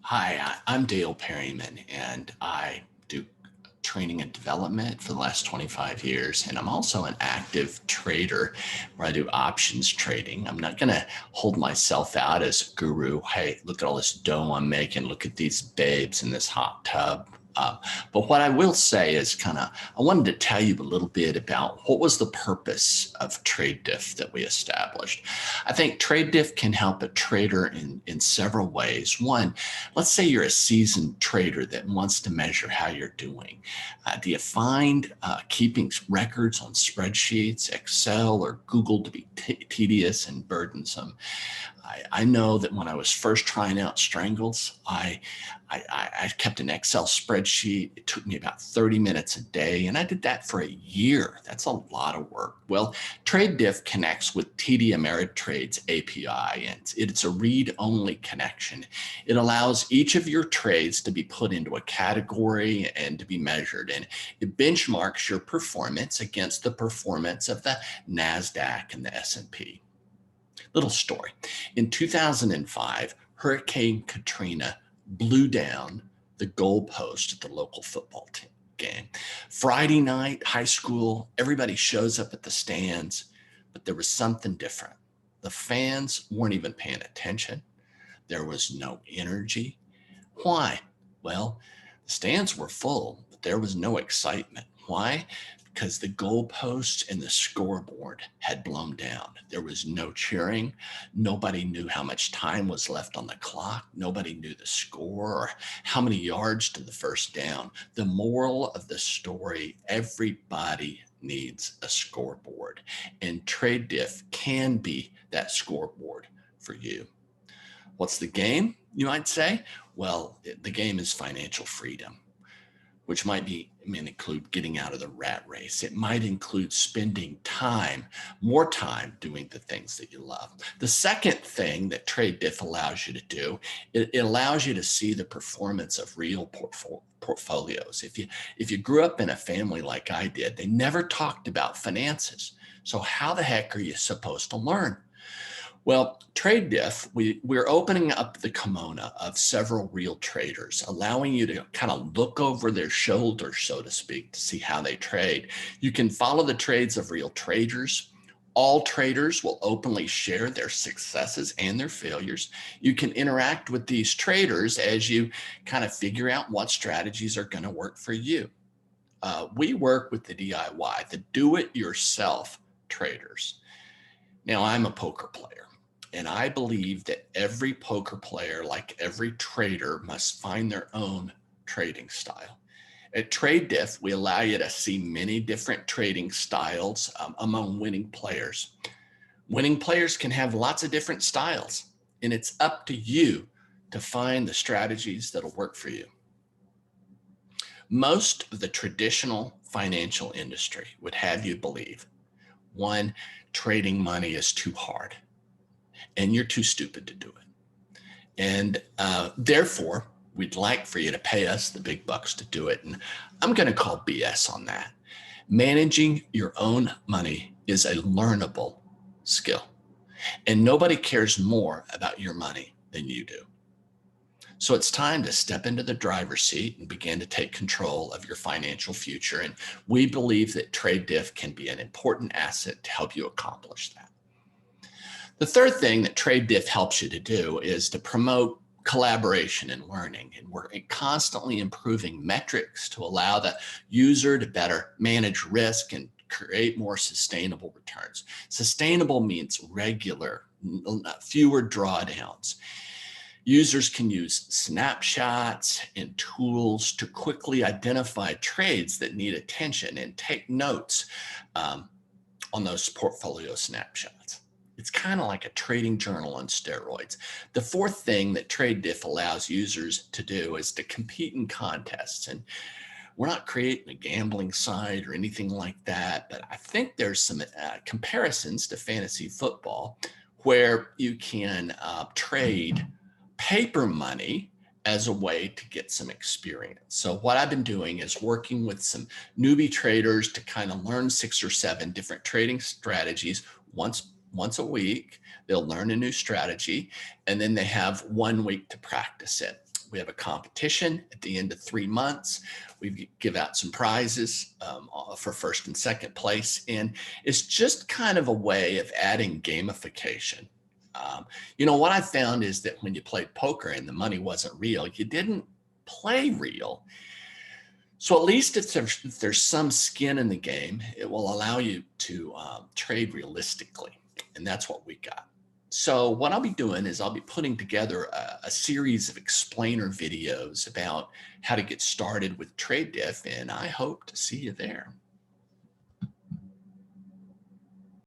Hi, I'm Dale Perryman, and I do training and development for the last 25 years. And I'm also an active trader where I do options trading. I'm not going to hold myself out as a guru. Hey, look at all this dough I'm making. Look at these babes in this hot tub. But what I will say is I wanted to tell you a little bit about what was the purpose of Tradediff that we established. I think Tradediff can help a trader in several ways. One, let's say you're a seasoned trader that wants to measure how you're doing. Do you find keeping records on spreadsheets, Excel, or Google to be tedious and burdensome? I know that when I was first trying out Strangles, I kept an Excel spreadsheet. It took me about 30 minutes a day, and I did that for a year. That's a lot of work. Well, Tradediff connects with TD Ameritrades API, and it's a read-only connection. It allows each of your trades to be put into a category and to be measured, and it benchmarks your performance against the performance of the Nasdaq and the S&P. Little story. In 2005, Hurricane Katrina blew down the goalpost at the local football team game. Friday night, high school, everybody shows up at the stands, but there was something different. The fans weren't even paying attention. There was no energy. Why? Well, the stands were full, but there was no excitement. Why? Because the goalposts and the scoreboard had blown down. There was no cheering. Nobody knew how much time was left on the clock. Nobody knew the score or how many yards to the first down. The moral of the story, everybody needs a scoreboard, and Tradediff can be that scoreboard for you. What's the game, you might say? Well, the game is financial freedom, which might include getting out of the rat race. It might include spending more time doing the things that you love. The second thing that Tradediff allows you to do, it allows you to see the performance of real portfolios. If you grew up in a family like I did, they never talked about finances. So how the heck are you supposed to learn? Well, Tradediff, we're opening up the kimono of several real traders, allowing you to kind of look over their shoulders, so to speak, to see how they trade. You can follow the trades of real traders. All traders will openly share their successes and their failures. You can interact with these traders as you kind of figure out what strategies are going to work for you. We work with the DIY, the do-it-yourself traders. Now, I'm a poker player. And I believe that every poker player, like every trader, must find their own trading style. At Tradediff, we allow you to see many different trading styles among winning players. Winning players can have lots of different styles, and it's up to you to find the strategies that'll work for you. Most of the traditional financial industry would have you believe, one, trading money is too hard, and you're too stupid to do it. And therefore, we'd like for you to pay us the big bucks to do it. And I'm going to call BS on that. Managing your own money is a learnable skill. And nobody cares more about your money than you do. So it's time to step into the driver's seat and begin to take control of your financial future. And we believe that Tradediff can be an important asset to help you accomplish that. The third thing that Tradediff helps you to do is to promote collaboration and learning. And we're constantly improving metrics to allow the user to better manage risk and create more sustainable returns. Sustainable means regular, fewer drawdowns. Users can use snapshots and tools to quickly identify trades that need attention and take notes on those portfolio snapshots. It's kind of like a trading journal on steroids. The fourth thing that Tradediff allows users to do is to compete in contests. And we're not creating a gambling site or anything like that, but I think there's some comparisons to fantasy football where you can trade paper money as a way to get some experience. So what I've been doing is working with some newbie traders to kind of learn 6 or 7 different trading strategies once a week. They'll learn a new strategy, and then they have 1 week to practice it. We have a competition at the end of 3 months. We give out some prizes for first and second place. And it's just kind of a way of adding gamification. What I found is that when you played poker and the money wasn't real, you didn't play real. So at least if there's some skin in the game, it will allow you to trade realistically. And that's what we got. So what I'll be doing is I'll be putting together a series of explainer videos about how to get started with Tradediff, and I hope to see you there.